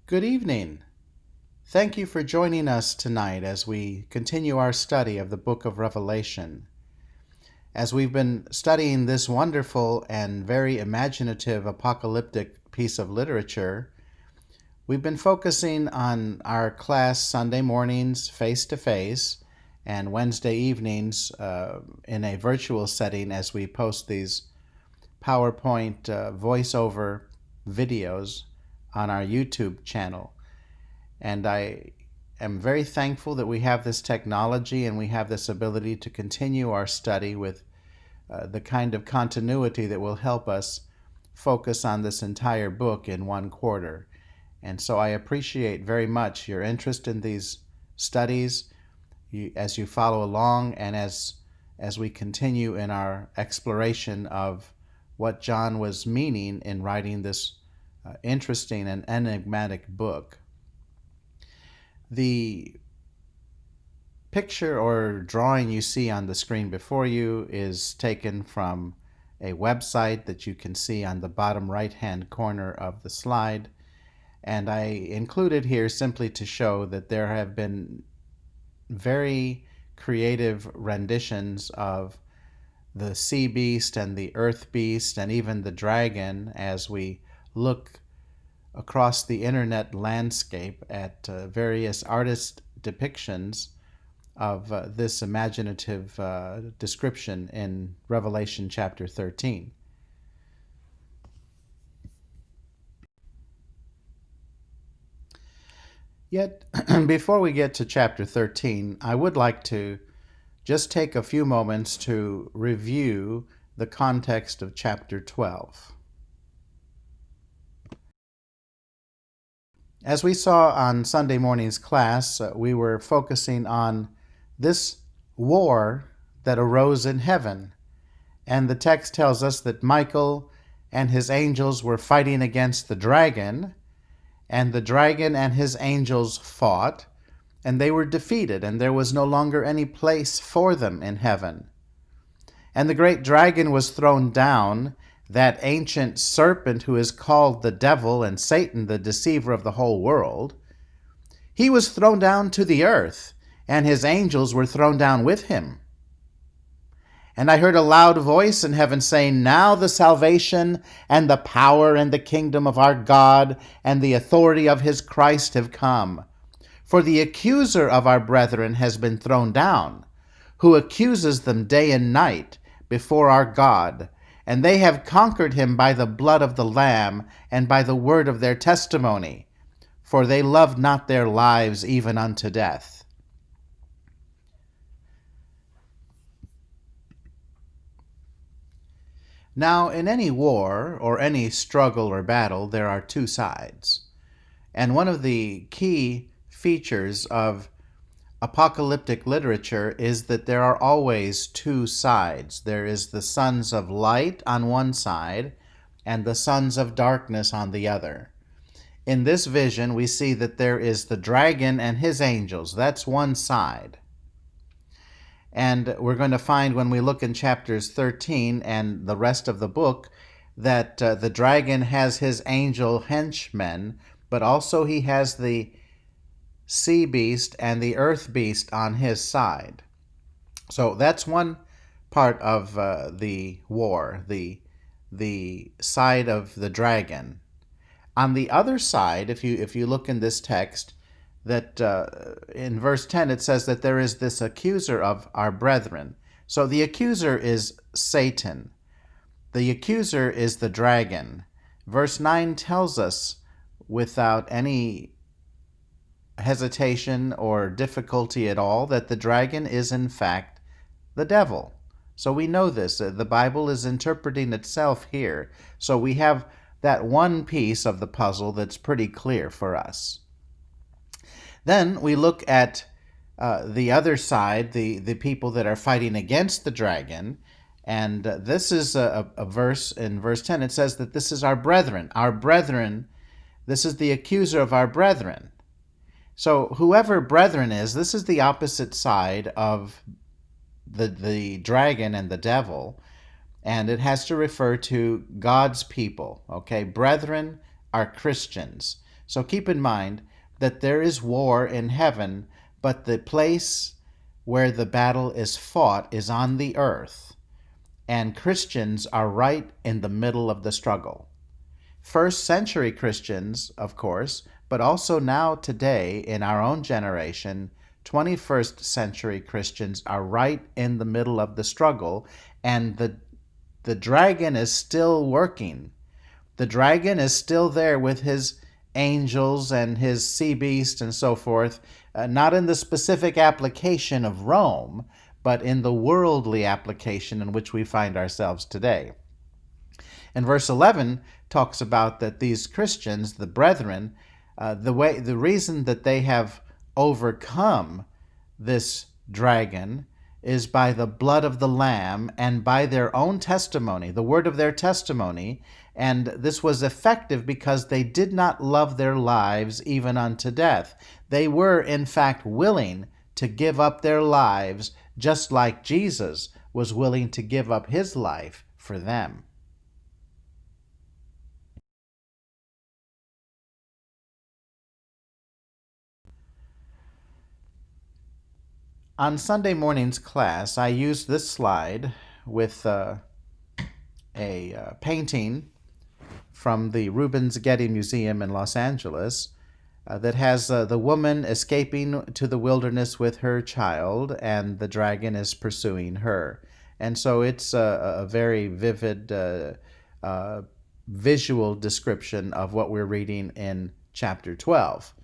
Good evening. Thank you for joining us tonight as we continue our study of the book of Revelation. As we've been studying this wonderful and very imaginative apocalyptic piece of literature, we've been focusing on our class Sunday mornings face-to-face and Wednesday evenings in a virtual setting as we post these PowerPoint voiceover videos on our YouTube channel. And I am very thankful that we have this technology and we have this ability to continue our study with the kind of continuity that will help us focus on this entire book in one quarter. And so I appreciate very much your interest in these studies as you follow along and as we continue in our exploration of what John was meaning in writing this interesting and enigmatic book. The picture or drawing you see on the screen before you is taken from a website that you can see on the bottom right-hand corner of the slide. And I included here simply to show that there have been very creative renditions of the sea beast and the earth beast and even the dragon as we look across the internet landscape at various artist depictions of this imaginative description in Revelation chapter 13. Yet, before we get to chapter 13, I would like to just take a few moments to review the context of chapter 12. As we saw on Sunday morning's class, we were focusing on this war that arose in heaven. And the text tells us that Michael and his angels were fighting against the dragon, and the dragon and his angels fought, and they were defeated, and there was no longer any place for them in heaven. And the great dragon was thrown down, that ancient serpent who is called the devil and Satan, the deceiver of the whole world. He was thrown down to the earth, and his angels were thrown down with him. And I heard a loud voice in heaven saying, "Now the salvation and the power and the kingdom of our God and the authority of his Christ have come. For the accuser of our brethren has been thrown down, who accuses them day and night before our God. And they have conquered him by the blood of the Lamb and by the word of their testimony, for they loved not their lives even unto death." Now, in any war or any struggle or battle, there are two sides. And one of the key features of apocalyptic literature is that there are always two sides. There is the sons of light on one side and the sons of darkness on the other. In this vision, we see that there is the dragon and his angels. That's one side. And we're going to find when we look in chapters 13 and the rest of the book that the dragon has his angel henchmen, but also he has the sea beast and the earth beast on his side. So that's one part of the war, the side of the dragon. On the other side, if you look in this text, that in verse 10 it says that there is this accuser of our brethren. So the accuser is Satan. The accuser is the dragon. Verse 9 tells us without any hesitation or difficulty at all that the dragon is in fact the devil. So we know this. The Bible is interpreting itself here. So we have that one piece of the puzzle that's pretty clear for us. Then we look at the other side, the people that are fighting against the dragon. And this is a verse in verse 10. It says that this is our brethren. Our brethren, this is the accuser of our brethren. So whoever brethren is, this is the opposite side of the dragon and the devil. And it has to refer to God's people. Okay, brethren are Christians. So keep in mind that there is war in heaven, but the place where the battle is fought is on the earth, and Christians are right in the middle of the struggle. First century Christians, of course, but also now today in our own generation, 21st century Christians are right in the middle of the struggle, and the dragon is still working. The dragon is still there with his angels and his sea beast and so forth, not in the specific application of Rome, but in the worldly application in which we find ourselves today. And verse 11 talks about that these Christians, the brethren, the reason that they have overcome this dragon is by the blood of the Lamb and by their own testimony, the word of their testimony. And this was effective because they did not love their lives even unto death. They were, in fact, willing to give up their lives, just like Jesus was willing to give up his life for them. On Sunday morning's class, I used this slide with a painting from the Rubens Getty Museum in Los Angeles that has the woman escaping to the wilderness with her child, and the dragon is pursuing her. And so it's a very vivid visual description of what we're reading in chapter 12.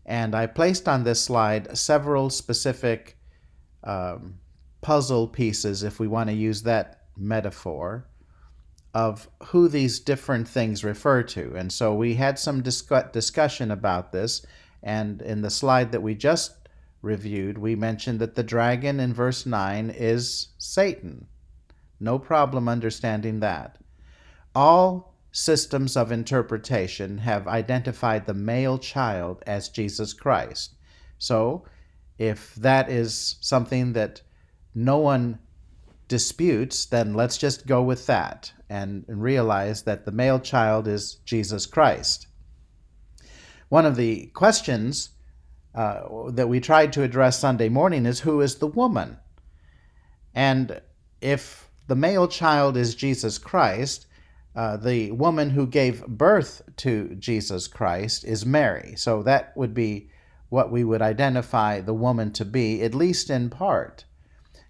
And I placed on this slide several specific puzzle pieces, if we want to use that metaphor, of who these different things refer to. And so we had some discussion about this, and in the slide that we just reviewed, we mentioned that the dragon in verse 9 is Satan. No problem understanding that. All systems of interpretation have identified the male child as Jesus Christ. So, if that is something that no one disputes, then let's just go with that and realize that the male child is Jesus Christ. One of the questions that we tried to address Sunday morning is, who is the woman? And if the male child is Jesus Christ, the woman who gave birth to Jesus Christ is Mary. So that would be what we would identify the woman to be, at least in part.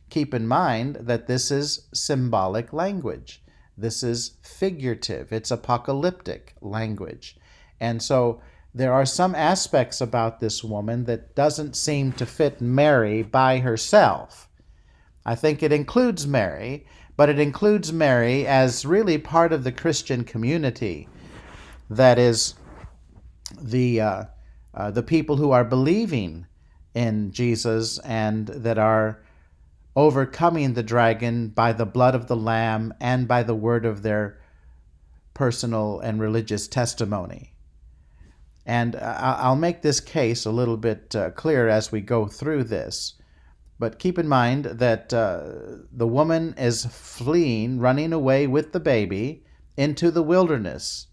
Keep in mind that this is symbolic language. This is figurative. It's apocalyptic language. And so there are some aspects about this woman that doesn't seem to fit Mary by herself. I think it includes Mary, but it includes Mary as really part of the Christian community. That is the people who are believing in Jesus and that are overcoming the dragon by the blood of the Lamb and by the word of their personal and religious testimony. And I'll make this case a little bit clearer as we go through this. But keep in mind that the woman is fleeing, running away with the baby into the wilderness.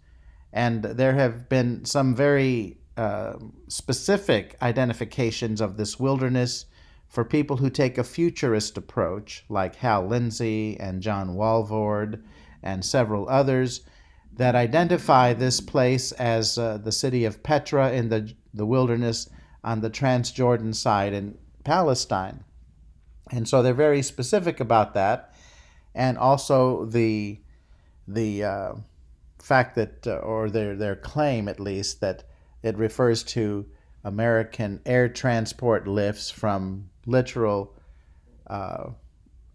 And there have been some very specific identifications of this wilderness for people who take a futurist approach, like Hal Lindsey and John Walvoord and several others, that identify this place as the city of Petra in the wilderness on the Transjordan side in Palestine. And so they're very specific about that, and also the fact that, or their claim at least, that it refers to American air transport lifts from literal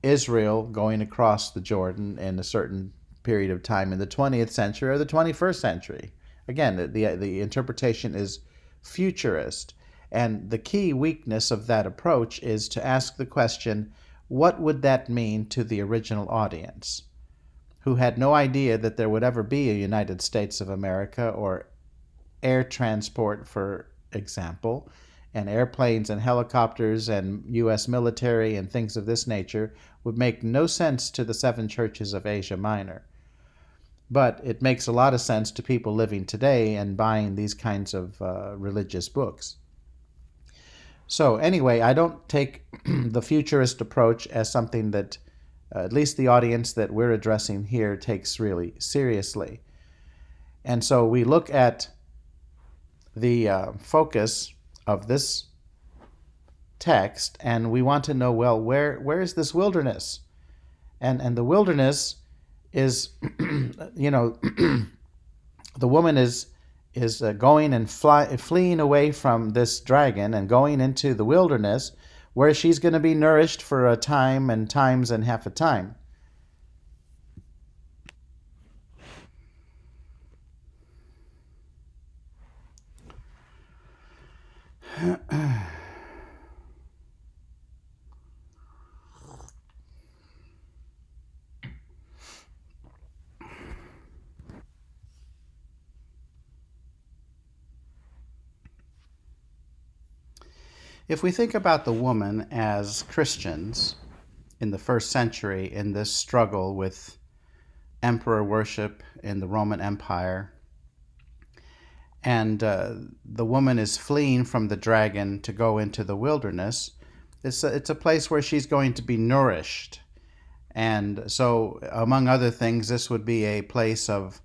Israel going across the Jordan in a certain period of time in the 20th century or the 21st century. Again, the interpretation is futurist. And the key weakness of that approach is to ask the question, what would that mean to the original audience, who had no idea that there would ever be a United States of America or air transport, for example, and airplanes and helicopters and U.S. military and things of this nature would make no sense to the seven churches of Asia Minor. But it makes a lot of sense to people living today and buying these kinds of religious books. So anyway, I don't take the futurist approach as something that at least the audience that we're addressing here takes really seriously. And so we look at the focus of this text, and we want to know, well, where is this wilderness? And the wilderness is, the woman is going and fleeing away from this dragon and going into the wilderness, where she's going to be nourished for a time and times and half a time. If we think about the woman as Christians in the first century in this struggle with emperor worship in the Roman Empire, and the woman is fleeing from the dragon to go into the wilderness, it's a place where she's going to be nourished. And so, among other things, this would be a place of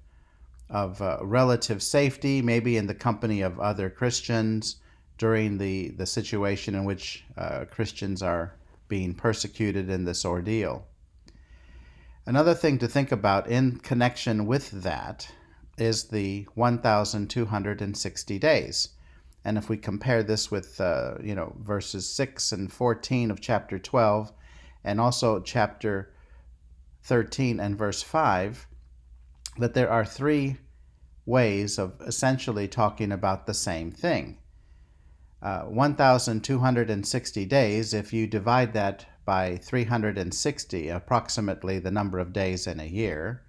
relative safety, maybe in the company of other Christians during the situation in which Christians are being persecuted in this ordeal. Another thing to think about in connection with that is the 1,260 days. And if we compare this with verses 6 and 14 of chapter 12, and also chapter 13 and verse 5, that there are three ways of essentially talking about the same thing. 1,260 days, if you divide that by 360, approximately the number of days in a year,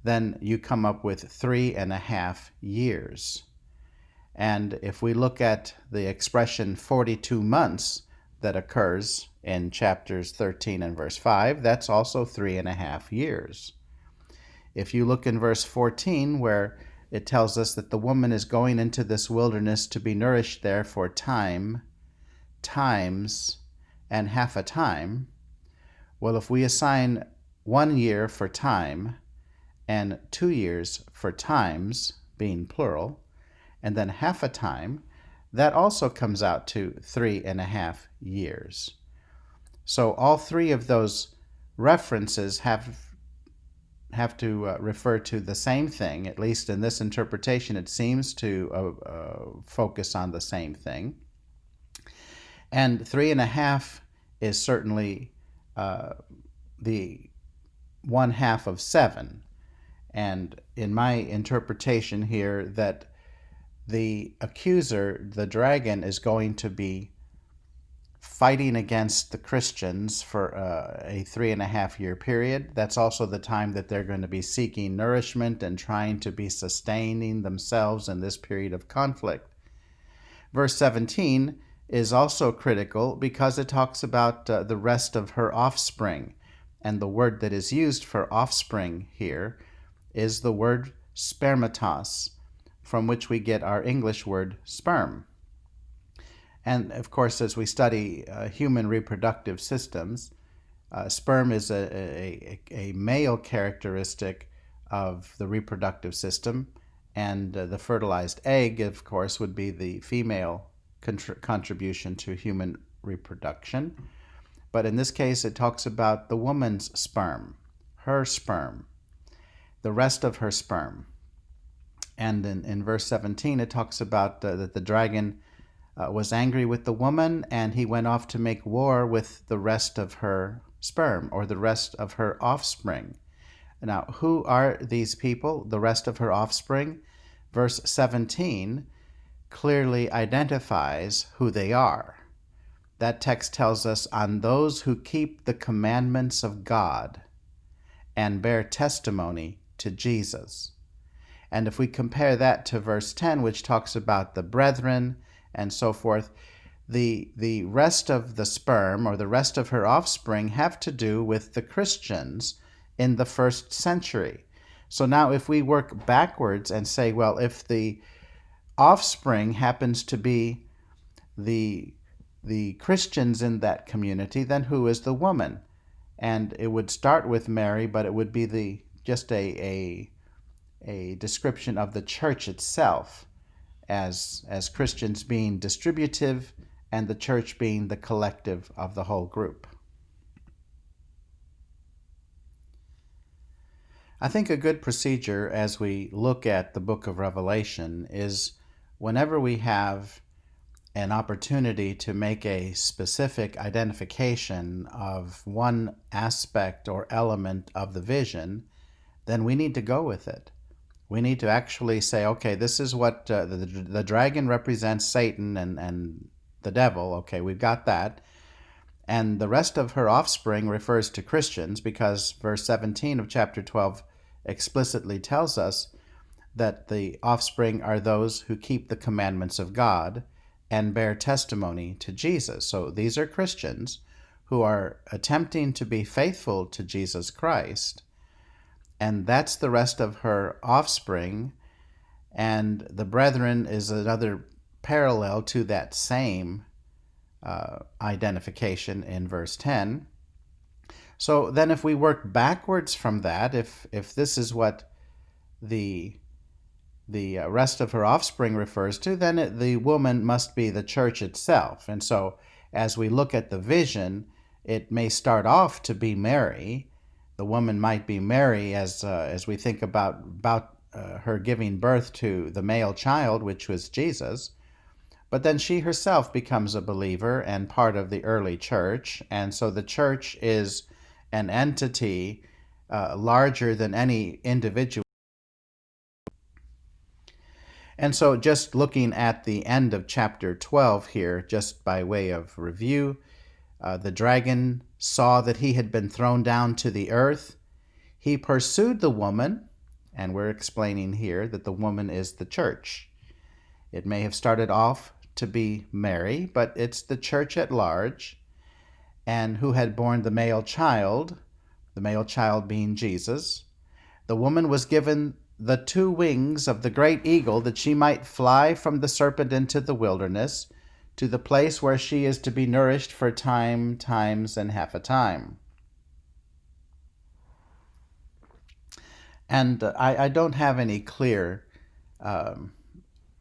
then you come up with 3.5 years. And if we look at the expression 42 months that occurs in chapters 13 and verse 5, that's also 3.5 years. If you look in verse 14, where it tells us that the woman is going into this wilderness to be nourished there for time, times, and half a time, well, if we assign 1 year for time and 2 years for times, being plural, and then half a time, that also comes out to 3.5 years. So all three of those references have to refer to the same thing. At least in this interpretation, it seems to focus on the same thing. And 3.5 is certainly the 1/2 of 7. And in my interpretation here, that the accuser, the dragon, is going to be fighting against the Christians for a 3.5-year period. That's also the time that they're going to be seeking nourishment and trying to be sustaining themselves in this period of conflict. Verse 17 is also critical because it talks about the rest of her offspring. And the word that is used for offspring here is the word spermatos, from which we get our English word sperm. And of course, as we study human reproductive systems, sperm is a male characteristic of the reproductive system, and the fertilized egg, of course, would be the female contribution to human reproduction. But in this case, it talks about the woman's sperm, her sperm, the rest of her sperm. And in verse 17, it talks about that the dragon was angry with the woman, and he went off to make war with the rest of her sperm, or the rest of her offspring. Now, who are these people, the rest of her offspring? Verse 17 clearly identifies who they are. That text tells us, on those who keep the commandments of God and bear testimony to Jesus. And if we compare that to verse 10, which talks about the brethren and so forth, the rest of the sperm, or the rest of her offspring, have to do with the Christians in the first century. So now if we work backwards and say, well, if the offspring happens to be the Christians in that community, then who is the woman? And it would start with Mary, but it would be just a description of the church itself as Christians being distributive and the church being the collective of the whole group. I think a good procedure as we look at the book of Revelation is whenever we have an opportunity to make a specific identification of one aspect or element of the vision, then we need to go with it. We need to actually say, okay, this is what the dragon represents Satan and the devil. Okay, we've got that. And the rest of her offspring refers to Christians because verse 17 of chapter 12 explicitly tells us that the offspring are those who keep the commandments of God and bear testimony to Jesus. So these are Christians who are attempting to be faithful to Jesus Christ, and that's the rest of her offspring. And the brethren is another parallel to that same identification in verse 10. So then if we work backwards from that, if this is what the rest of her offspring refers to, then the woman must be the church itself. And so as we look at the vision, it may start off to be Mary. The woman might be Mary as we think about her giving birth to the male child, which was Jesus. But then she herself becomes a believer and part of the early church. And so the church is an entity larger than any individual. And so just looking at the end of chapter 12 here, just by way of review, the dragon saw that he had been thrown down to the earth. He pursued the woman, and we're explaining here that the woman is the church. It may have started off to be Mary, but it's the church at large, and who had borne the male child being Jesus. The woman was given the 2 wings of the great eagle that she might fly from the serpent into the wilderness to the place where she is to be nourished for time, times, and half a time. And I don't have any clear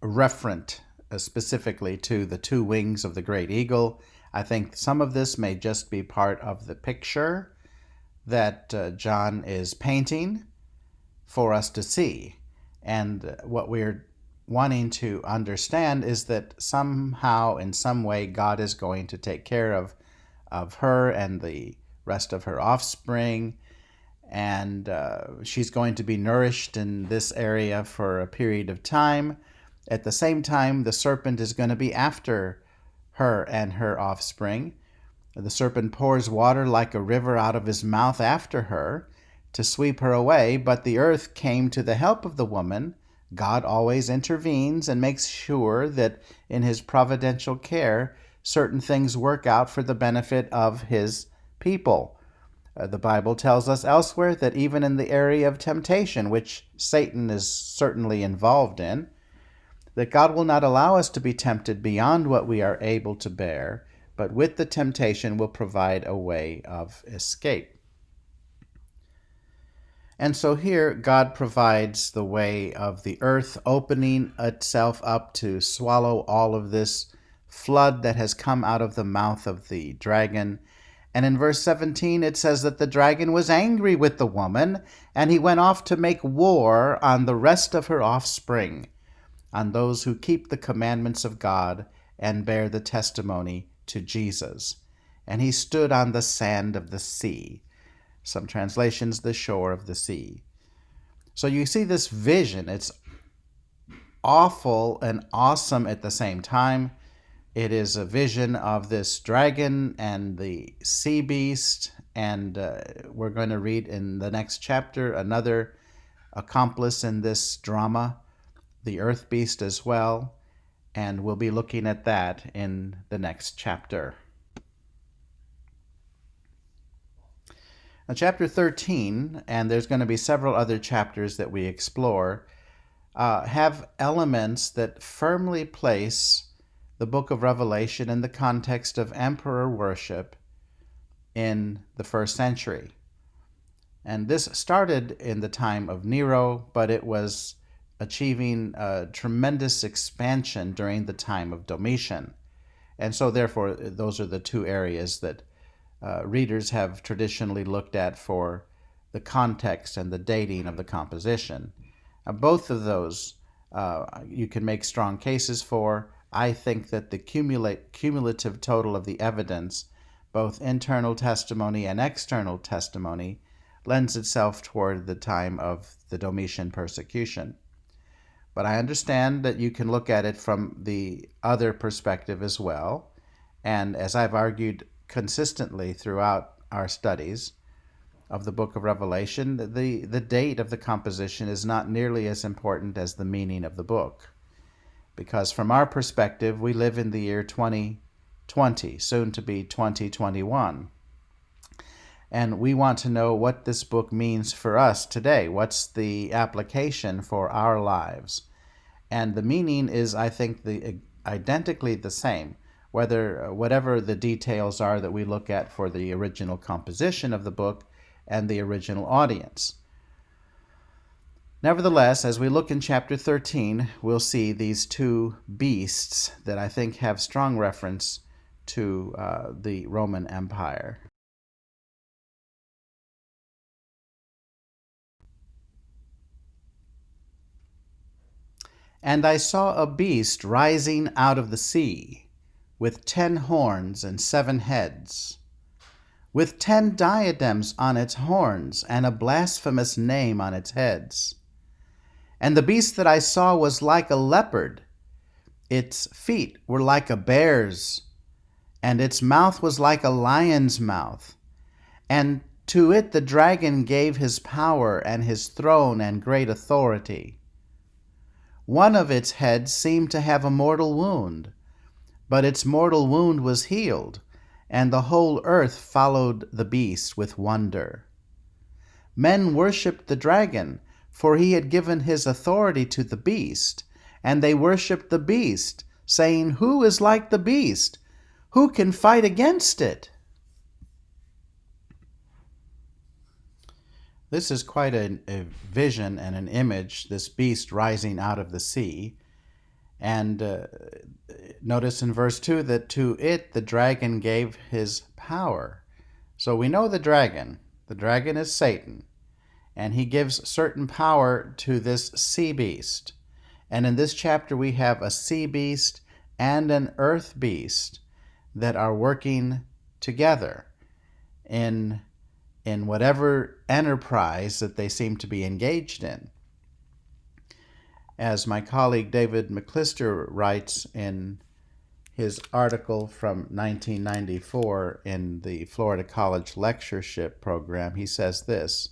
referent specifically to the 2 wings of the great eagle. I think some of this may just be part of the picture that John is painting for us to see. And what we're wanting to understand is that somehow, in some way, God is going to take care of her and the rest of her offspring, and she's going to be nourished in this area for a period of time. At the same time, the serpent is going to be after her and her offspring. The serpent pours water like a river out of his mouth after her to sweep her away, but the earth came to the help of the woman. God always intervenes and makes sure that in his providential care, certain things work out for the benefit of his people. The Bible tells us elsewhere that even in the area of temptation, which Satan is certainly involved in, that God will not allow us to be tempted beyond what we are able to bear, but with the temptation will provide a way of escape. And so here God provides the way of the earth opening itself up to swallow all of this flood that has come out of the mouth of the dragon. And in verse 17 it says that the dragon was angry with the woman, and he went off to make war on the rest of her offspring, on those who keep the commandments of God and bear the testimony to Jesus. And he stood on the sand of the sea. Some translations, the shore of the sea. So you see this vision. It's awful and awesome at the same time. It is a vision of this dragon and the sea beast, and we're going to read in the next chapter another accomplice in this drama, the earth beast as well, and we'll be looking at that in the next chapter. Now, chapter 13, and there's going to be several other chapters that we explore, have elements that firmly place the book of Revelation in the context of emperor worship in the first century. And this started in the time of Nero, but it was achieving a tremendous expansion during the time of Domitian. And so, therefore, those are the two areas that readers have traditionally looked at for the context and the dating of the composition. Both of those you can make strong cases for. I think that the cumulative total of the evidence, both internal testimony and external testimony, lends itself toward the time of the Domitian persecution. But I understand that you can look at it from the other perspective as well. And as I've argued consistently throughout our studies of the book of Revelation, the date of the composition is not nearly as important as the meaning of the book. Because from our perspective, we live in the year 2020, soon to be 2021. And we want to know what this book means for us today. What's the application for our lives? And the meaning is, I think, identically the same, whatever the details are that we look at for the original composition of the book and the original audience. Nevertheless, as we look in chapter 13, we'll see these two beasts that I think have strong reference to the Roman Empire. And I saw a beast rising out of the sea, with 10 horns and 7 heads, with 10 diadems on its horns, and a blasphemous name on its heads. And the beast that I saw was like a leopard. Its feet were like a bear's, and its mouth was like a lion's mouth. And to it the dragon gave his power and his throne and great authority. One of its heads seemed to have a mortal wound, but its mortal wound was healed, and the whole earth followed the beast with wonder. Men worshipped the dragon, for he had given his authority to the beast, and they worshipped the beast, saying, "Who is like the beast? Who can fight against it?" This is quite a vision and an image, this beast rising out of the sea. And notice in verse 2 that to it the dragon gave his power. So we know the dragon. The dragon is Satan. And he gives certain power to this sea beast. And in this chapter we have a sea beast and an earth beast that are working together in whatever enterprise that they seem to be engaged in. As my colleague David McClister writes in his article from 1994 in the Florida College Lectureship Program, he says this: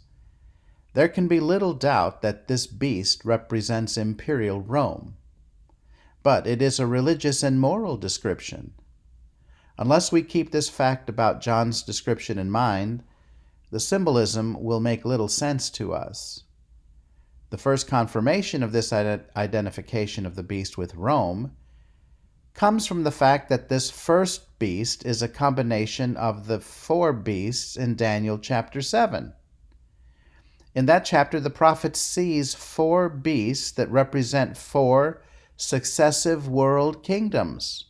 "There can be little doubt that this beast represents imperial Rome, but it is a religious and moral description. Unless we keep this fact about John's description in mind, the symbolism will make little sense to us. The first confirmation of this identification of the beast with Rome comes from the fact that this first beast is a combination of the 4 beasts in Daniel chapter 7. In that chapter, the prophet sees 4 beasts that represent 4 successive world kingdoms.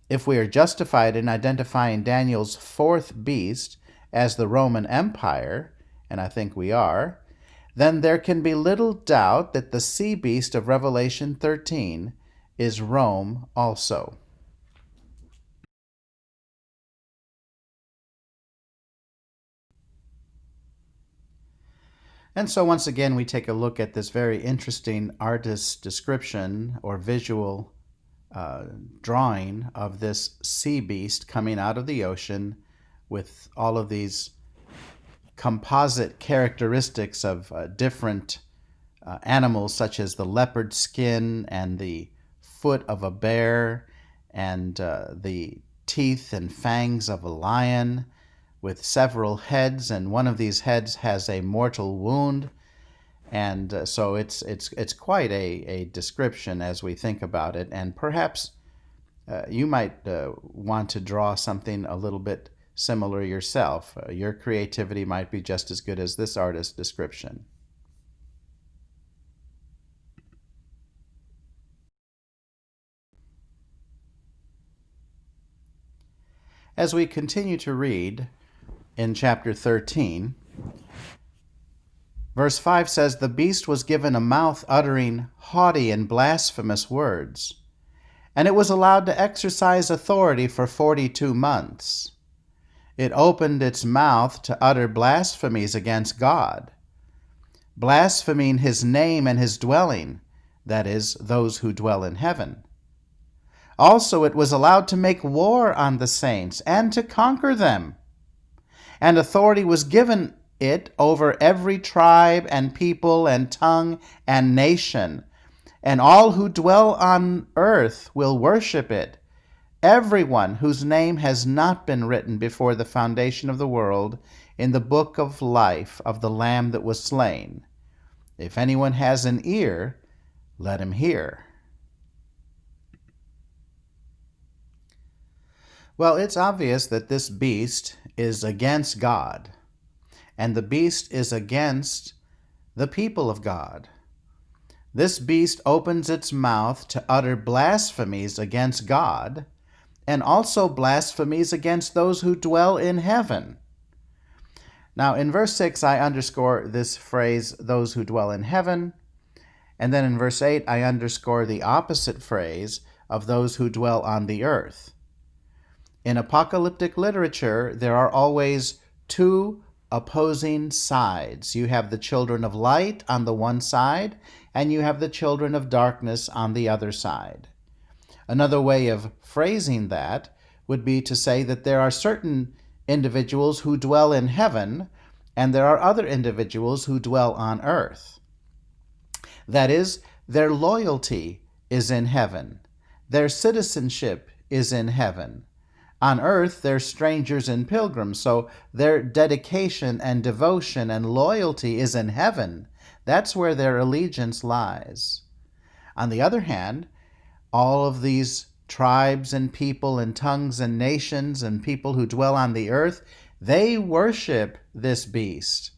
If we are justified in identifying Daniel's 4th beast as the Roman Empire, and I think we are, then there can be little doubt that the sea beast of Revelation 13 is Rome also. And so once again we take a look at this very interesting artist's description or visual drawing of this sea beast coming out of the ocean with all of these composite characteristics of different animals, such as the leopard skin and the foot of a bear and the teeth and fangs of a lion, with several heads, and one of these heads has a mortal wound. And so it's quite a description as we think about it. And perhaps you might want to draw something a little bit similar yourself. Your creativity might be just as good as this artist's description. As we continue to read in chapter 13, verse 5 says, "The beast was given a mouth uttering haughty and blasphemous words, and it was allowed to exercise authority for 42 months. It opened its mouth to utter blasphemies against God, blaspheming his name and his dwelling, that is, those who dwell in heaven. Also it was allowed to make war on the saints and to conquer them. And authority was given it over every tribe and people and tongue and nation. And all who dwell on earth will worship it, everyone whose name has not been written before the foundation of the world in the book of life of the Lamb that was slain. If anyone has an ear, let him hear." Well, it's obvious that this beast is against God, and the beast is against the people of God. This beast opens its mouth to utter blasphemies against God, and also blasphemies against those who dwell in heaven. Now, in verse 6, I underscore this phrase, "those who dwell in heaven," and then in verse 8, I underscore the opposite phrase of "those who dwell on the earth." In apocalyptic literature, there are always two opposing sides. You have the children of light on the one side, and you have the children of darkness on the other side. Another way of phrasing that would be to say that there are certain individuals who dwell in heaven, and there are other individuals who dwell on earth. That is, their loyalty is in heaven. Their citizenship is in heaven. On earth, they're strangers and pilgrims, so their dedication and devotion and loyalty is in heaven. That's where their allegiance lies. On the other hand, all of these tribes and people and tongues and nations and people who dwell on the earth, they worship this beast.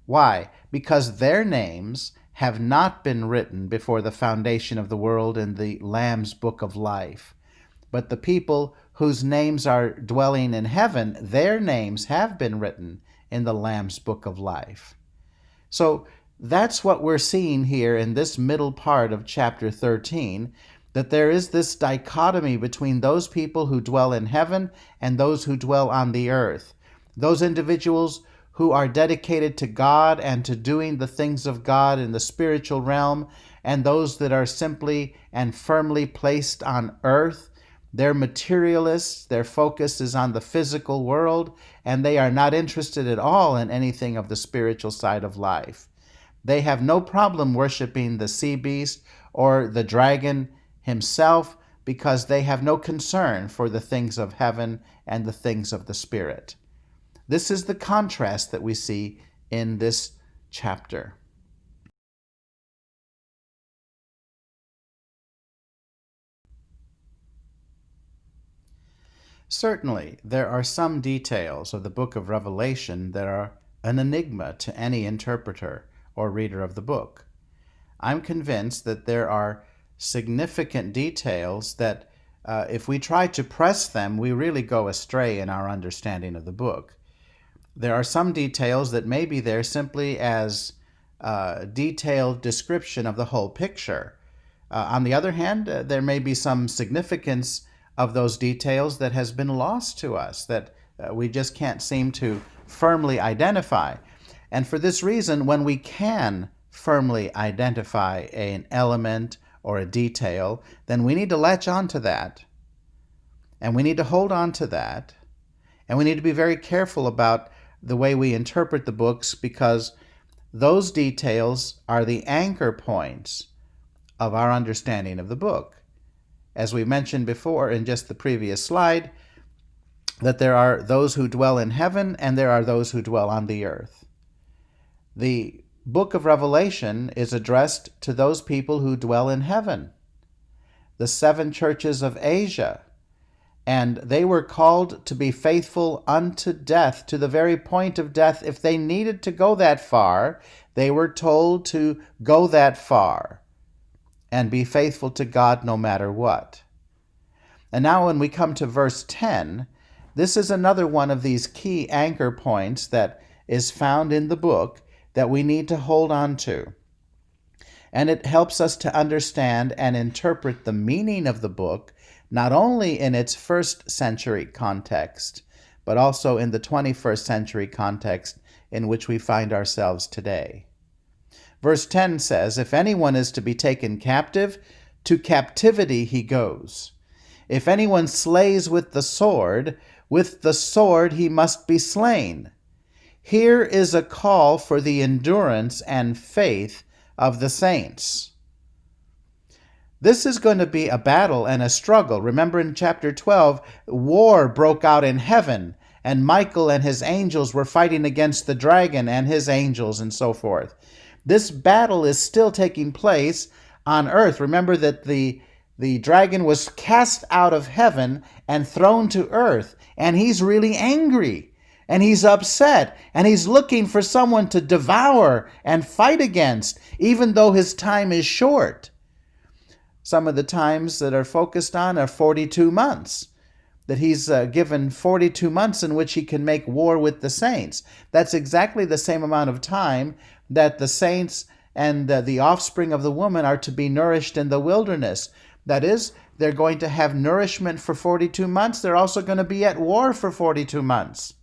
Why? Because their names have not been written before the foundation of the world in the Lamb's book of life. But the people whose names are dwelling in heaven, their names have been written in the Lamb's book of life. So that's what we're seeing here in this middle part of chapter 13, that there is this dichotomy between those people who dwell in heaven and those who dwell on the earth. Those individuals who are dedicated to God and to doing the things of God in the spiritual realm, and those that are simply and firmly placed on earth. They're materialists, their focus is on the physical world, and they are not interested at all in anything of the spiritual side of life. They have no problem worshiping the sea beast or the dragon himself because they have no concern for the things of heaven and the things of the spirit. This is the contrast that we see in this chapter. Certainly, there are some details of the book of Revelation that are an enigma to any interpreter or reader of the book. I'm convinced that there are significant details that if we try to press them, we really go astray in our understanding of the book. There are some details that may be there simply as detailed description of the whole picture. On the other hand, there may be some significance of those details that has been lost to us, that we just can't seem to firmly identify. And for this reason, when we can firmly identify an element or a detail, then we need to latch on to that. And we need to hold on to that. And we need to be very careful about the way we interpret the books, because those details are the anchor points of our understanding of the book. As we mentioned before in just the previous slide, that there are those who dwell in heaven and there are those who dwell on the earth. The book of Revelation is addressed to those people who dwell in heaven, the 7 churches of Asia, and they were called to be faithful unto death, to the very point of death. If they needed to go that far, they were told to go that far and be faithful to God no matter what. And now when we come to verse 10, this is another one of these key anchor points that is found in the book that we need to hold on to. And it helps us to understand and interpret the meaning of the book, not only in its first century context, but also in the 21st century context in which we find ourselves today. Verse 10 says, "If anyone is to be taken captive, to captivity he goes. If anyone slays with the sword he must be slain." Here is a call for the endurance and faith of the saints. This is going to be a battle and a struggle. Remember in chapter 12, war broke out in heaven, and Michael and his angels were fighting against the dragon and his angels and so forth. This battle is still taking place on earth. Remember that the dragon was cast out of heaven and thrown to earth, and he's really angry. And he's upset, and he's looking for someone to devour and fight against, even though his time is short. Some of the times that are focused on are 42 months, that he's given 42 months in which he can make war with the saints. That's exactly the same amount of time that the saints and the offspring of the woman are to be nourished in the wilderness. That is, they're going to have nourishment for 42 months. They're also going to be at war for 42 months.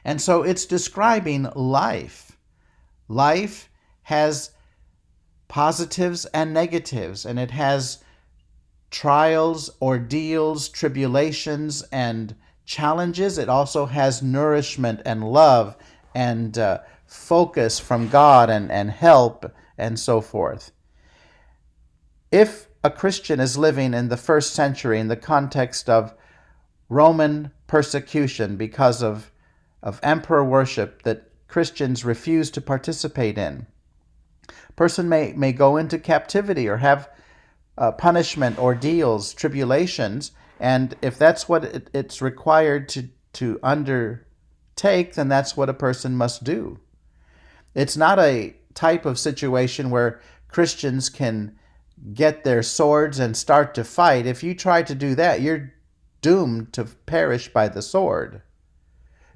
And so it's describing life. Life has positives and negatives, and it has trials, ordeals, tribulations, and challenges. It also has nourishment and love and focus from God and help and so forth. If a Christian is living in the first century in the context of Roman persecution because of emperor worship that Christians refuse to participate in, a person may go into captivity or have punishment, ordeals, tribulations, and if that's what it's required to undertake, then that's what a person must do. It's not a type of situation where Christians can get their swords and start to fight. If you try to do that, you're doomed to perish by the sword.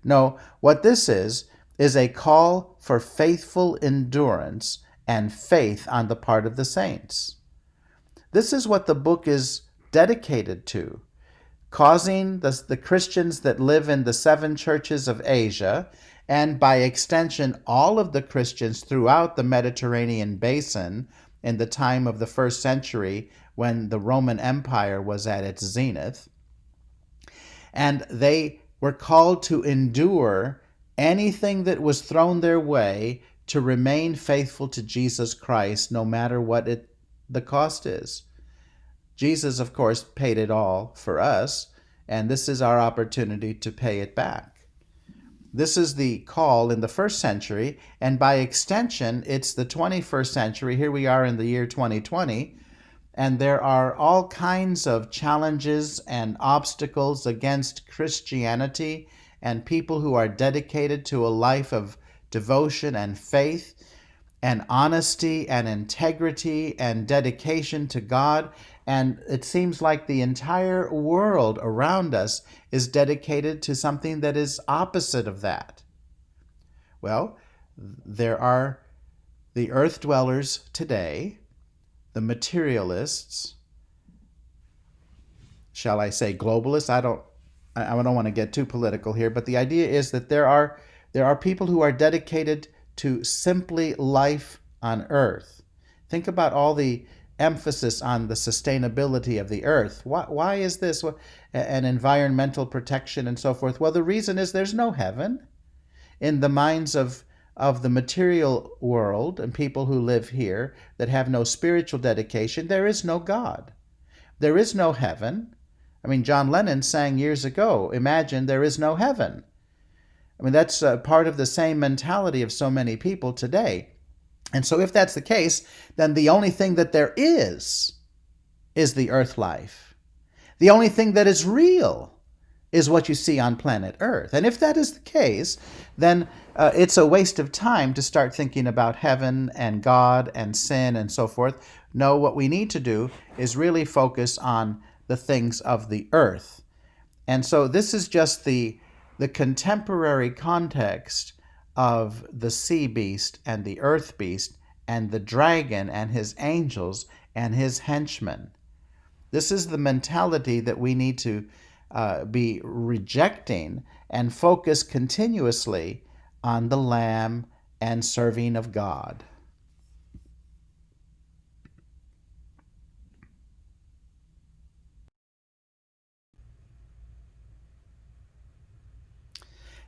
No, what this is a call for faithful endurance and faith on the part of the saints. This is what the book is dedicated to, causing the Christians that live in the 7 churches of Asia, and by extension all of the Christians throughout the Mediterranean basin in the time of the first century when the Roman Empire was at its zenith. And they were called to endure anything that was thrown their way to remain faithful to Jesus Christ, no matter what the cost is. Jesus, of course, paid it all for us, and this is our opportunity to pay it back. This is the call in the first century, and by extension, it's the 21st century. Here we are in the year 2020, and there are all kinds of challenges and obstacles against Christianity and people who are dedicated to a life of devotion and faith and honesty and integrity and dedication to God. And it seems like the entire world around us is dedicated to something that is opposite of that. Well, there are the earth dwellers today, the materialists, shall I say globalists? I don't want to get too political here, but the idea is that there are people who are dedicated to simply life on earth. Think about all the emphasis on the sustainability of the earth. Why is this? And environmental protection and so forth. Well, the reason is there's no heaven. In the minds of the material world and people who live here that have no spiritual dedication, there is no God. There is no heaven. I mean, John Lennon sang years ago, "Imagine there is no heaven." I mean, that's part of the same mentality of so many people today. And so if that's the case, then the only thing that there is the earth life. The only thing that is real is what you see on planet Earth. And if that is the case, then it's a waste of time to start thinking about heaven and God and sin and so forth. No, what we need to do is really focus on the things of the earth. And so this is just the contemporary context of the sea beast and the earth beast and the dragon and his angels and his henchmen. This is the mentality that we need to be rejecting and focus continuously on the Lamb and serving of God.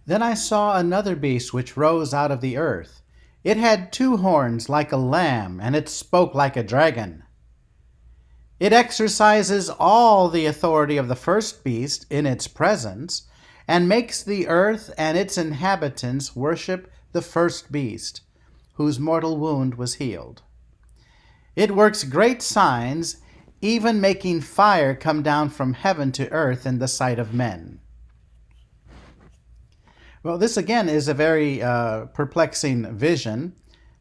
Then I saw another beast which rose out of the earth. It had 2 horns like a lamb, and it spoke like a dragon. It exercises all the authority of the first beast in its presence, and makes the earth and its inhabitants worship the first beast, whose mortal wound was healed. It works great signs, even making fire come down from heaven to earth in the sight of men. Well, this again is a very perplexing vision.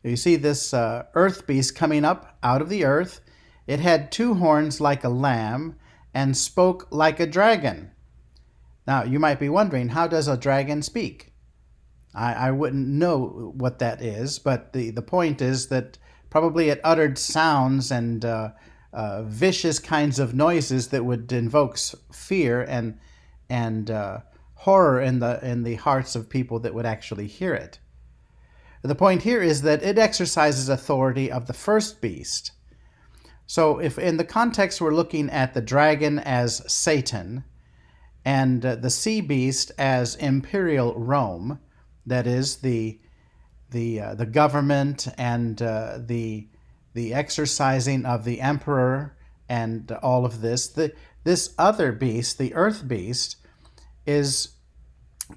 You see this earth beast coming up out of the earth. It had 2 horns like a lamb and spoke like a dragon. Now, you might be wondering, how does a dragon speak? I wouldn't know what that is, but the point is that probably it uttered sounds and vicious kinds of noises that would invoke fear and horror in the hearts of people that would actually hear it. The point here is that it exercises authority of the first beast. So if in the context we're looking at the dragon as Satan and the sea beast as imperial Rome, that is the government and the exercising of the emperor and all of this, this other beast, the earth beast, is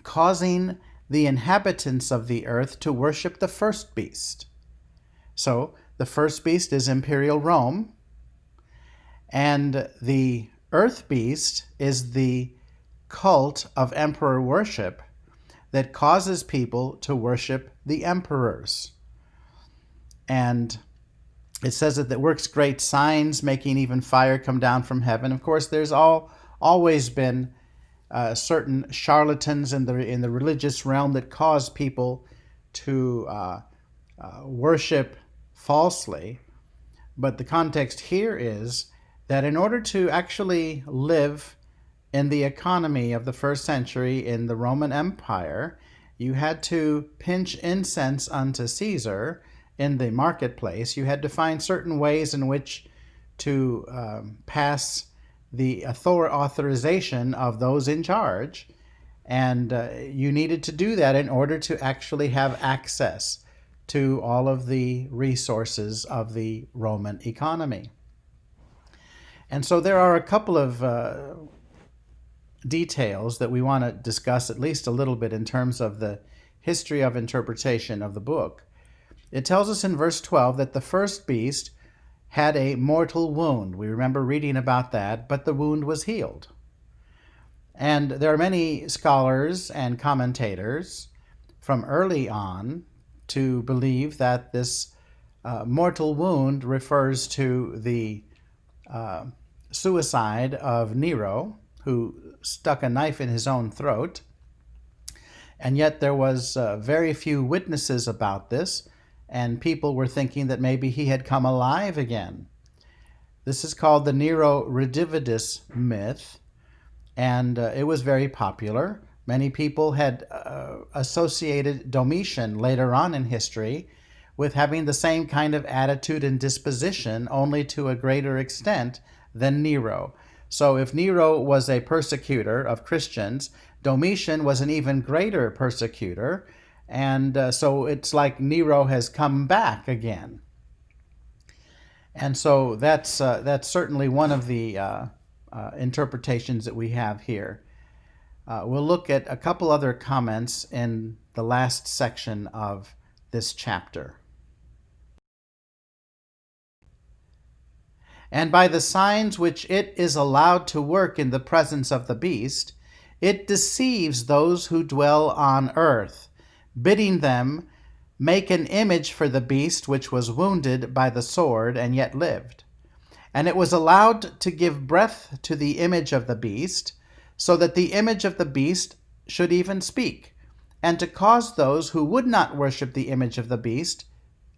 causing the inhabitants of the earth to worship the first beast. So the first beast is imperial Rome, and the earth beast is the cult of emperor worship that causes people to worship the emperors. And it says that it works great signs, making even fire come down from heaven. Of course, there's always been certain charlatans in the religious realm that cause people to worship falsely. But the context here is that in order to actually live in the economy of the first century in the Roman Empire, you had to pinch incense unto Caesar in the marketplace. You had to find certain ways in which to pass the authorization of those in charge, and you needed to do that in order to actually have access to all of the resources of the Roman economy. And so there are a couple of details that we want to discuss at least a little bit in terms of the history of interpretation of the book. It tells us in verse 12 that the first beast had a mortal wound. We remember reading about that, but the wound was healed. And there are many scholars and commentators from early on to believe that this mortal wound refers to the suicide of Nero, who stuck a knife in his own throat. And yet there was very few witnesses about this, and people were thinking that maybe he had come alive again. This is called the Nero Redivivus myth, and it was very popular. Many people had associated Domitian later on in history with having the same kind of attitude and disposition, only to a greater extent than Nero. So if Nero was a persecutor of Christians, Domitian was an even greater persecutor, and so it's like Nero has come back again. And so that's certainly one of the interpretations that we have here. We'll look at a couple other comments in the last section of this chapter. And by the signs which it is allowed to work in the presence of the beast, it deceives those who dwell on earth, bidding them make an image for the beast which was wounded by the sword and yet lived. And it was allowed to give breath to the image of the beast, so that the image of the beast should even speak, and to cause those who would not worship the image of the beast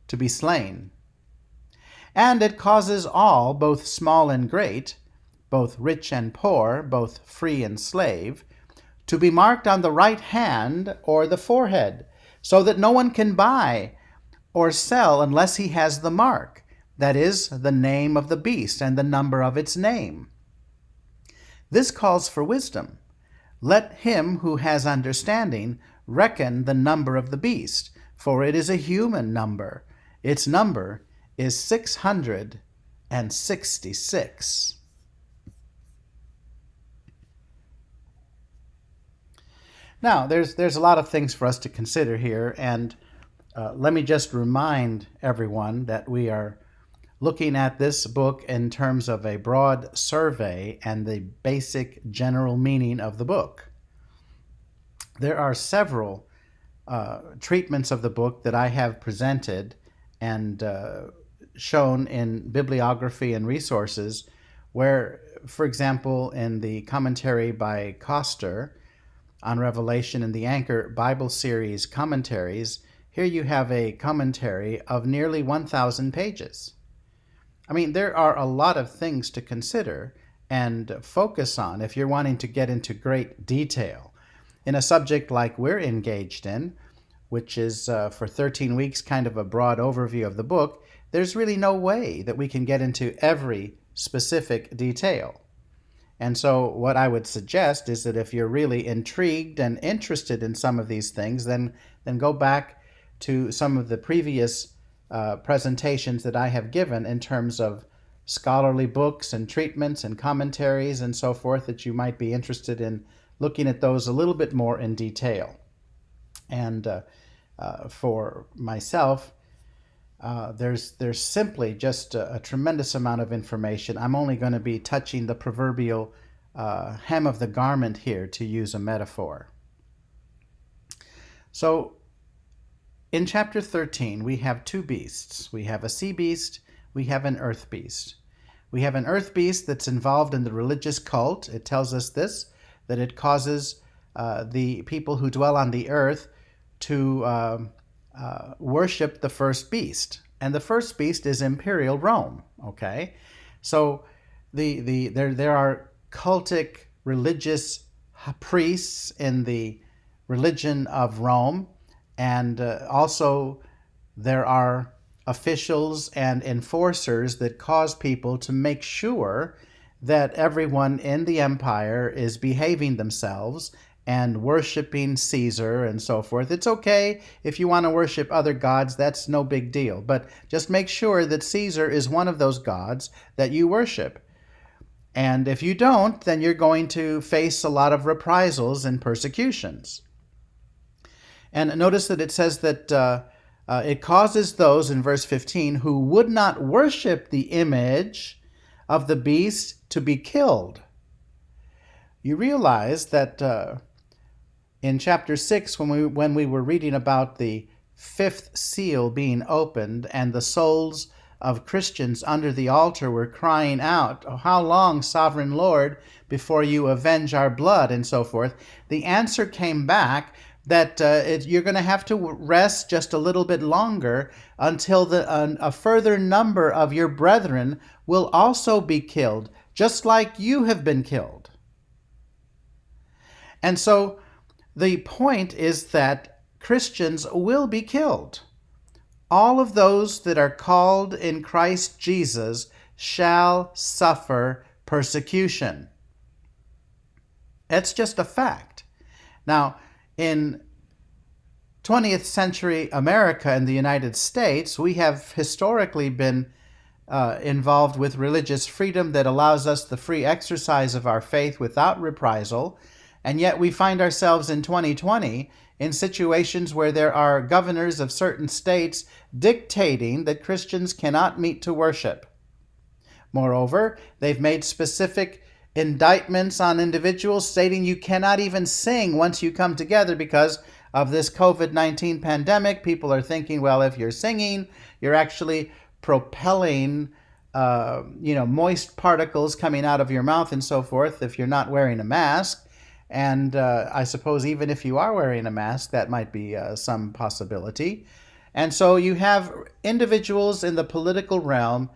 to be slain. And it causes all, both small and great, both rich and poor, both free and slave, to be marked on the right hand or the forehead, so that no one can buy or sell unless he has the mark, that is, the name of the beast and the number of its name. This calls for wisdom. Let him who has understanding reckon the number of the beast, for it is a human number. Its number is 666. Now, there's a lot of things for us to consider here, and let me just remind everyone that we are looking at this book in terms of a broad survey and the basic general meaning of the book. There are several treatments of the book that I have presented and shown in bibliography and resources where, for example, in the commentary by Coster on Revelation in the Anchor Bible Series commentaries, here you have a commentary of nearly 1,000 pages. I mean, there are a lot of things to consider and focus on if you're wanting to get into great detail. In a subject like we're engaged in, which is for 13 weeks kind of a broad overview of the book, there's really no way that we can get into every specific detail. And so what I would suggest is that if you're really intrigued and interested in some of these things, then go back to some of the previous presentations that I have given in terms of scholarly books and treatments and commentaries and so forth, that you might be interested in looking at those a little bit more in detail. And for myself, there's simply just a tremendous amount of information. I'm only going to be touching the proverbial hem of the garment here, to use a metaphor. So in chapter 13, we have two beasts. We have a sea beast, we have an earth beast. We have an earth beast that's involved in the religious cult. It tells us this, that it causes the people who dwell on the earth to worship the first beast. And the first beast is Imperial Rome, okay? So there are cultic religious priests in the religion of Rome, and also there are officials and enforcers that cause people to make sure that everyone in the empire is behaving themselves and worshiping Caesar and so forth. It's okay if you want to worship other gods, that's no big deal. But just make sure that Caesar is one of those gods that you worship. And if you don't, then you're going to face a lot of reprisals and persecutions. And notice that it says that it causes those, in verse 15, who would not worship the image of the beast to be killed. You realize that in chapter 6, when we were reading about the fifth seal being opened and the souls of Christians under the altar were crying out, "Oh, how long, sovereign Lord, before you avenge our blood," and so forth, the answer came back that you're going to have to rest just a little bit longer until a further number of your brethren will also be killed, just like you have been killed. And so the point is that Christians will be killed. All of those that are called in Christ Jesus shall suffer persecution. It's just a fact. Now, in 20th century America and the United States, we have historically been involved with religious freedom that allows us the free exercise of our faith without reprisal. And yet we find ourselves in 2020 in situations where there are governors of certain states dictating that Christians cannot meet to worship. Moreover, they've made specific indictments on individuals stating you cannot even sing once you come together because of this COVID-19 pandemic. People are thinking, well, if you're singing, you're actually propelling moist particles coming out of your mouth and so forth if you're not wearing a mask. And I suppose even if you are wearing a mask, that might be some possibility. And so you have individuals in the political realm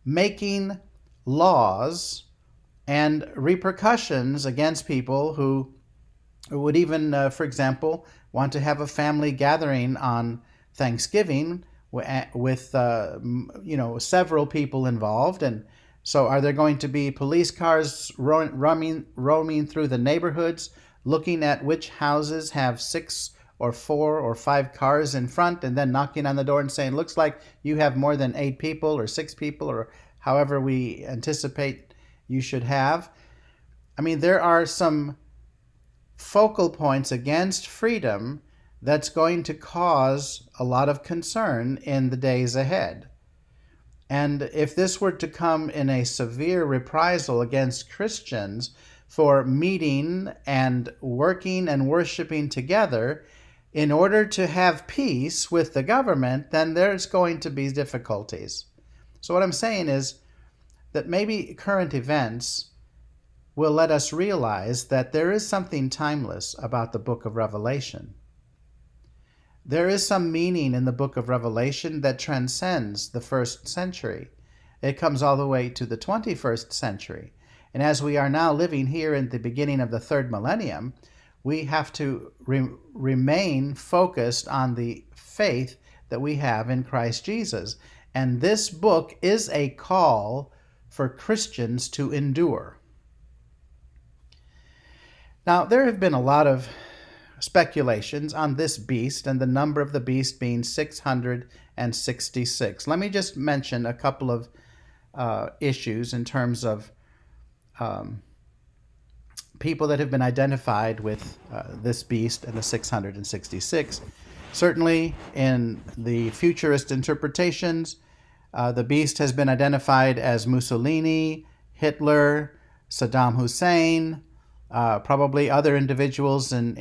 making laws and repercussions against people who would even, for example, want to have a family gathering on Thanksgiving with several people involved. And so are there going to be police cars roaming through the neighborhoods, looking at which houses have 6 or 4 or 5 cars in front, and then knocking on the door and saying, looks like you have more than 8 people or 6 people or however we anticipate you should have? I mean, there are some focal points against freedom that's going to cause a lot of concern in the days ahead. And if this were to come in a severe reprisal against Christians for meeting and working and worshiping together in order to have peace with the government, then there's going to be difficulties. So what I'm saying is that maybe current events will let us realize that there is something timeless about the book of Revelation. There is some meaning in the book of Revelation that transcends the first century. It comes all the way to the 21st century. And as we are now living here in the beginning of the third millennium, we have to remain focused on the faith that we have in Christ Jesus. And this book is a call for Christians to endure. Now, there have been a lot of speculations on this beast and the number of the beast being 666. Let me just mention a couple of issues in terms of people that have been identified with this beast and the 666. Certainly, in the futurist interpretations, the beast has been identified as Mussolini, Hitler, Saddam Hussein, probably other individuals in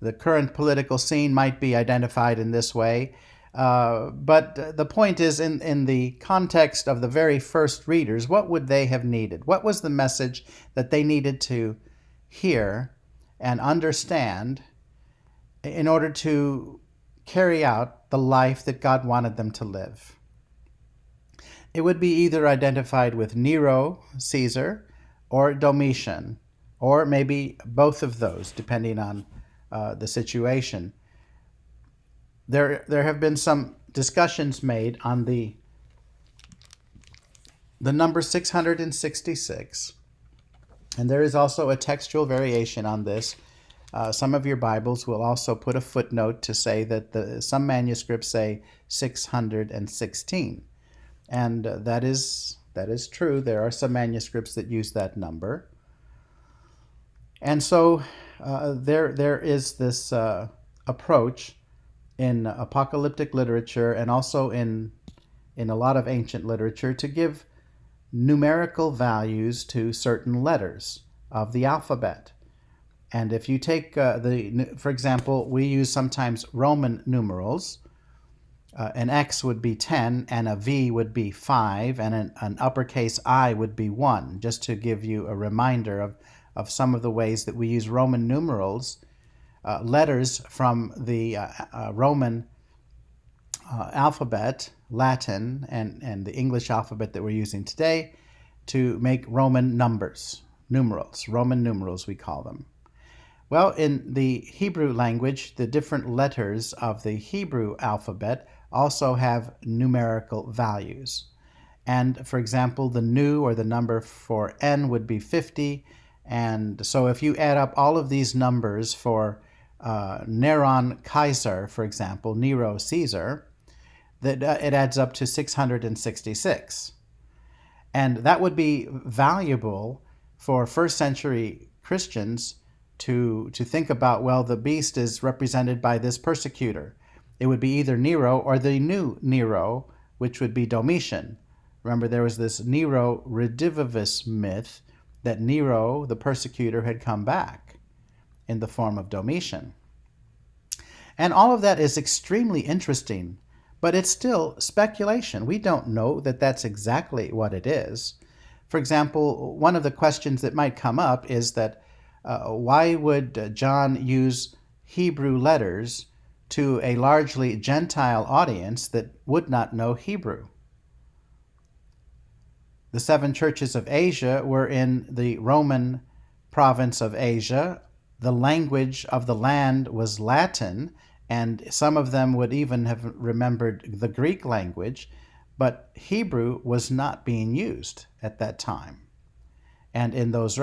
the current political scene might be identified in this way. But the point is, in the context of the very first readers, what would they have needed? What was the message that they needed to hear and understand in order to carry out the life that God wanted them to live? It would be either identified with Nero, Caesar, or Domitian, or maybe both of those, depending on the situation. There have been some discussions made on the number 666, and there is also a textual variation on this. Some of your Bibles will also put a footnote to say that some manuscripts say 616, and that is true. There are some manuscripts that use that number. And so there is this approach in apocalyptic literature and also in a lot of ancient literature to give numerical values to certain letters of the alphabet. And if you take for example, we use sometimes Roman numerals. An X would be 10, and a V would be 5, and an uppercase I would be 1, just to give you a reminder of some of the ways that we use Roman numerals, letters from the Roman alphabet, Latin, and the English alphabet that we're using today to make Roman numbers, numerals, Roman numerals we call them. Well, in the Hebrew language, the different letters of the Hebrew alphabet also have numerical values. And for example, the nu, or the number for N, would be 50. And so if you add up all of these numbers for Neron Kaiser, for example, Nero Caesar, that it adds up to 666. And that would be valuable for first century Christians to think about, well, the beast is represented by this persecutor. It would be either Nero or the new Nero, which would be Domitian. Remember, there was this Nero redivivus myth that Nero, the persecutor, had come back in the form of Domitian. And all of that is extremely interesting, but it's still speculation. We don't know that that's exactly what it is. For example, one of the questions that might come up is that why would John use Hebrew letters to a largely Gentile audience that would not know Hebrew? The 7 churches of Asia were in the Roman province of Asia. The language of the land was Latin, and some of them would even have remembered the Greek language, but Hebrew was not being used at that time and in those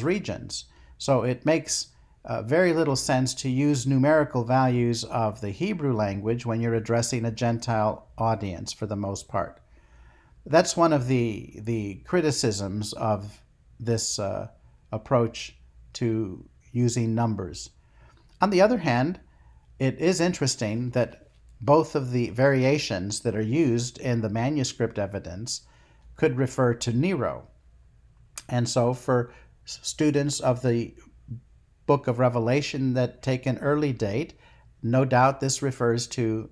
regions. So it makes very little sense to use numerical values of the Hebrew language when you're addressing a Gentile audience for the most part. That's one of the criticisms of this approach to using numbers. On the other hand, it is interesting that both of the variations that are used in the manuscript evidence could refer to Nero. And so for students of the book of Revelation that take an early date, no doubt this refers to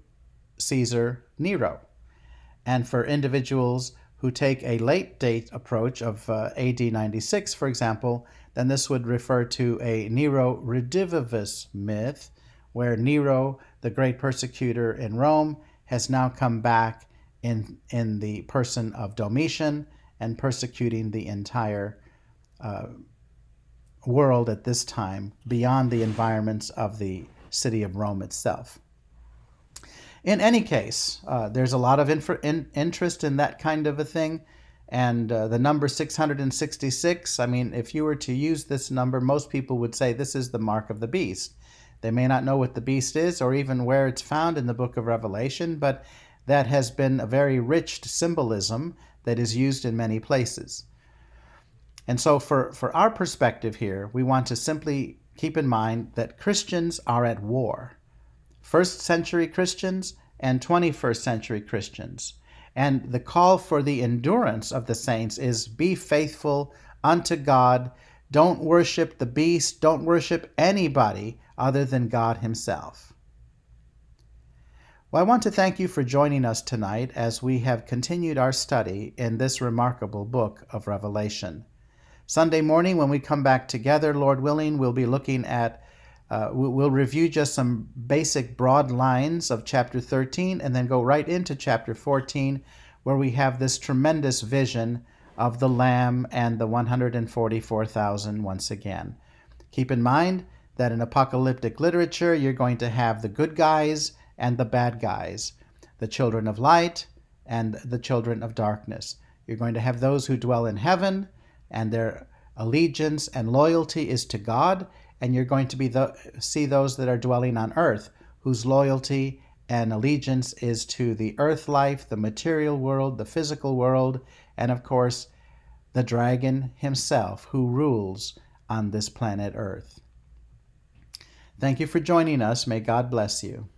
Caesar Nero. And for individuals who take a late date approach of AD 96, for example, then this would refer to a Nero redivivus myth, where Nero, the great persecutor in Rome, has now come back in the person of Domitian and persecuting the entire world at this time beyond the environments of the city of Rome itself. In any case, there's a lot of interest in that kind of a thing. And the number 666, I mean, if you were to use this number, most people would say this is the mark of the beast. They may not know what the beast is or even where it's found in the book of Revelation, but that has been a very rich symbolism that is used in many places. And so for our perspective here, we want to simply keep in mind that Christians are at war. First century Christians and 21st century Christians. And the call for the endurance of the saints is be faithful unto God. Don't worship the beast. Don't worship anybody other than God himself. Well, I want to thank you for joining us tonight as we have continued our study in this remarkable book of Revelation. Sunday morning, when we come back together, Lord willing, we'll be looking at we'll review just some basic broad lines of chapter 13 and then go right into chapter 14, where we have this tremendous vision of the Lamb and the 144,000 once again. Keep in mind that in apocalyptic literature, you're going to have the good guys and the bad guys, the children of light and the children of darkness. You're going to have those who dwell in heaven, and their allegiance and loyalty is to God, and you're going to see those that are dwelling on earth, whose loyalty and allegiance is to the earth life, the material world, the physical world, and of course, the dragon himself, who rules on this planet Earth. Thank you for joining us. May God bless you.